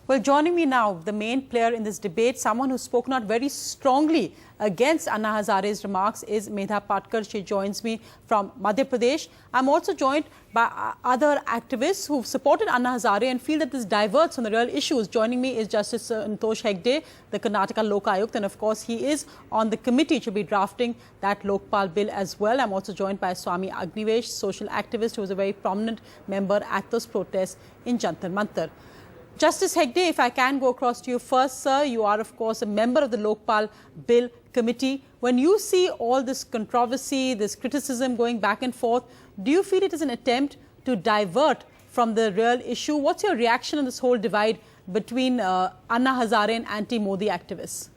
Well, joining me now, the main player in this debate, someone who's spoken out very strongly against Anna Hazare's remarks, is Medha Patkar. She joins me from Madhya Pradesh. I'm also joined by other activists who've supported Anna Hazare and feel that this diverts from the real issues. Joining me is Justice Santosh Hegde, the Karnataka Lok Ayukt, and of course he is on the committee to be drafting that Lokpal bill as well. I'm also joined by Swami Agnivesh, social activist who was a very prominent member at those protests in Jantar Mantar. Justice Hegde, if I can go across to you first, sir. You are, of course, a member of the Lokpal Bill Committee. When you see all this controversy, this criticism going back and forth, do you feel it is an attempt to divert from the real issue? What's your reaction on this whole divide between Anna Hazare and anti-Modi activists?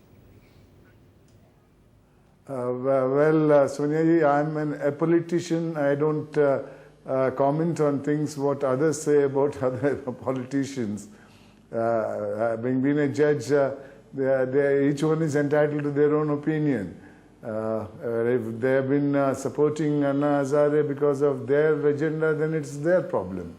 Sonia ji, I'm a politician. I don't comment on things what others say about other politicians. Having been a judge, each one is entitled to their own opinion. If they have been supporting Anna Hazare because of their agenda, then it's their problem.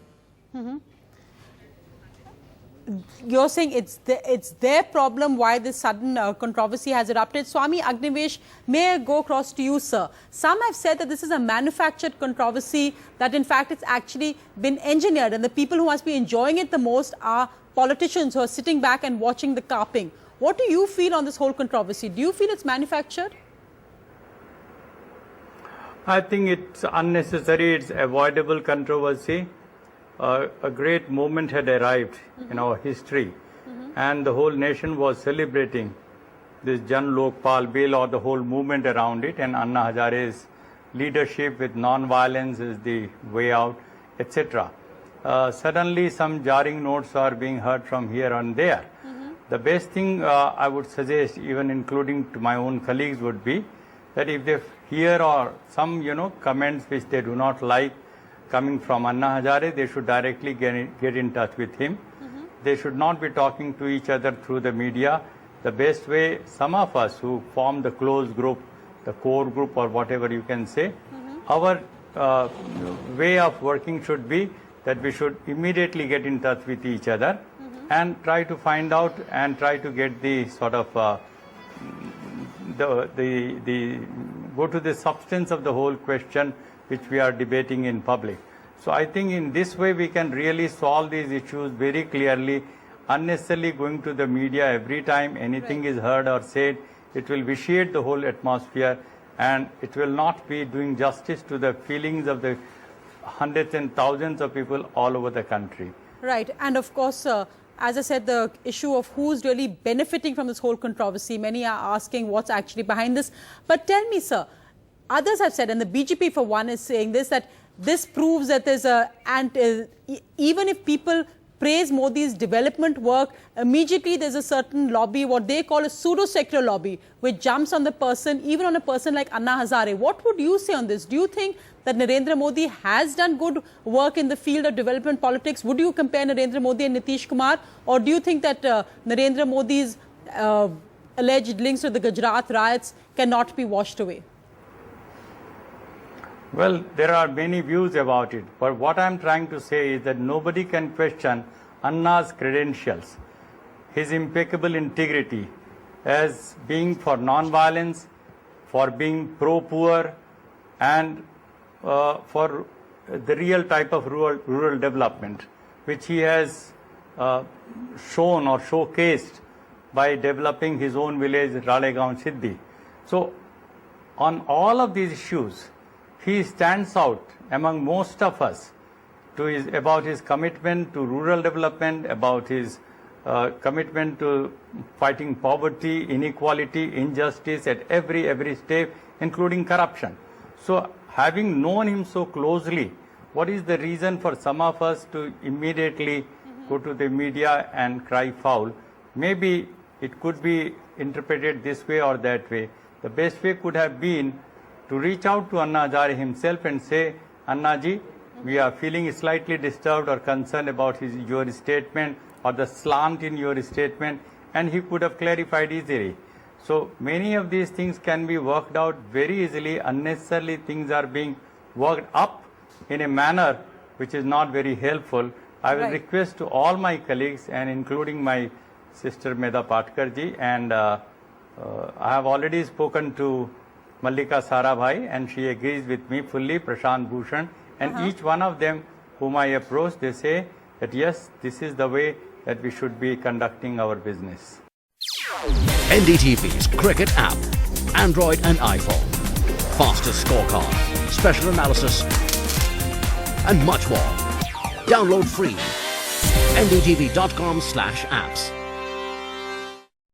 You're saying it's their problem why this sudden controversy has erupted. Swami Agnivesh, may I go across to you, sir? Some have said that this is a manufactured controversy, that in fact it's actually been engineered, and the people who must be enjoying it the most are politicians who are sitting back and watching the carping. What do you feel on this whole controversy? Do you feel it's manufactured? I think it's unnecessary, it's avoidable controversy. A great moment had arrived in our history, and the whole nation was celebrating this Jan Lokpal bill or the whole movement around it, and Anna Hazare's leadership with non-violence is the way out, etc. Suddenly some jarring notes are being heard from here and there. The best thing I would suggest, even including to my own colleagues, would be that if they hear or some comments which they do not like coming from Anna Hazare, they should directly get in touch with him. They should not be talking to each other through the media. The best way, some of us who form the close group, the core group or whatever you can say, our way of working should be that we should immediately get in touch with each other and try to find out and try to get the sort of go to the substance of the whole question which we are debating in public. So I think in this way we can really solve these issues very clearly. Unnecessarily going to the media every time anything is heard or said, it will vitiate the whole atmosphere, and it will not be doing justice to the feelings of the hundreds and thousands of people all over the country. Right, and of course, as I said, the issue of who's really benefiting from this whole controversy, many are asking what's actually behind this. But tell me, sir, others have said, and the BJP for one is saying this, that this proves that there's even if people praise Modi's development work, immediately there's a certain lobby, what they call a pseudo-secular lobby, which jumps on the person, even on a person like Anna Hazare. What would you say on this? Do you think that Narendra Modi has done good work in the field of development politics? Would you compare Narendra Modi and Nitish Kumar? Or do you think that Narendra Modi's alleged links to the Gujarat riots cannot be washed away? Well, there are many views about it, but what I'm trying to say is that nobody can question Anna's credentials, his impeccable integrity as being for non-violence, for being pro-poor, and for the real type of rural development, which he has shown or showcased by developing his own village, Ralegaon Siddhi. So, on all of these issues, he stands out among most of us about his commitment to rural development, about his commitment to fighting poverty, inequality, injustice at every step, including corruption. So, having known him so closely, what is the reason for some of us to immediately go to the media and cry foul? Maybe it could be interpreted this way or that way. The best way could have been to reach out to Anna Hazare himself and say, Anna ji, we are feeling slightly disturbed or concerned about your statement or the slant in your statement, and he could have clarified easily. So many of these things can be worked out very easily. Unnecessarily things are being worked up in a manner which is not very helpful. I will Right. request to all my colleagues and including my sister Medha Patkar ji, and I have already spoken to Mallika Sarabhai and she agrees with me fully, Prashant Bhushan, and each one of them whom I approach, they say that yes, this is the way that we should be conducting our business. NDTV's cricket app, Android and iPhone, fastest scorecard, special analysis, and much more. Download free. ndtv.com/apps.